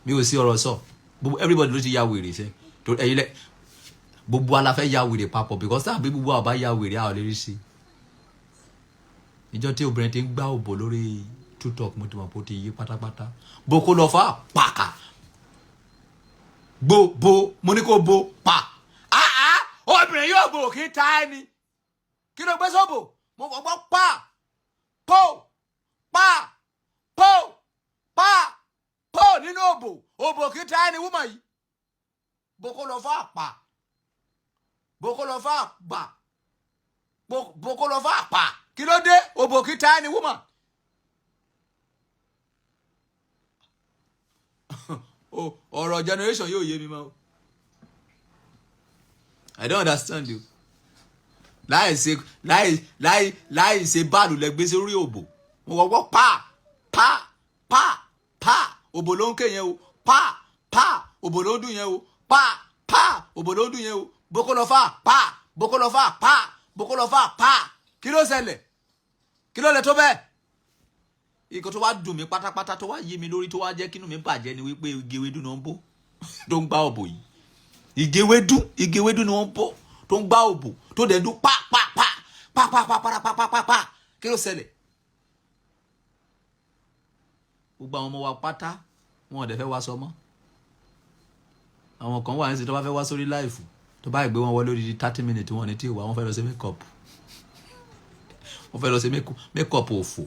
mi ò sí ọ̀rọ̀ sọ everybody ló ti ya wèrè ṣe tó ẹ̀yin lẹ gbogbo ala fẹ́ ya wèrè papọ̀ because tá àbí gbogbo àbá ya wèrè àwọn lè rí sí ìjọ tí obìnrin ti ń gbá òbò lórí TikTok mo ti mọ̀ pé ó ti yí pátápátá boko lọ fa pàkà bo mo ní kó bo pa obìnrin yóò bò kí ta ẹni kí ló gbé sóbò mo kàn gbọ́ pa po nínú òbò kí ta ẹni wúmọ̀ yìí boko lọ fa pa boko lọ fa gbà boko lọ fa pa kí ló dé òbò kí ta ẹni wúmọ̀. ọ̀rọ̀ generation yóò yé mi mọ́. I don't understand you. láì ṣe báàlù lẹ́gbẹ́ sórí òbò mo wọ́pọ̀ pa òbò ló ń ké yẹn o pa òbò ló ń dùn yẹn o pa òbò ló ń dùn yẹn o boko lọ fà pa kí ló ṣẹlẹ̀ kí ló lẹ tó bẹ́ẹ̀. Ìkọ́ tó wá dùn mí pátápátá tó wá yé mi lórí tó wá jẹ́ kínú mi bàjẹ́ ni wípé igewédú ni wọ́n ń bó tó ń gbá òbò yìí igewédú ni wọ́n ń bó tó ń gbá òbò tó dẹ̀ dún pa kí ló ṣẹlẹ̀. Gbogbo àwọn ọmọ wa pátá wọn ò dẹ̀ fẹ́ wá sọ mọ́ àwọn kan wà ní sí tó bá fẹ́ wá sórí láìfù tó bá gbé wọn wọlé odidi 30 minutes wọn ní tí ìwà wọn fẹ́ lọ sí mékọ̀pù òfò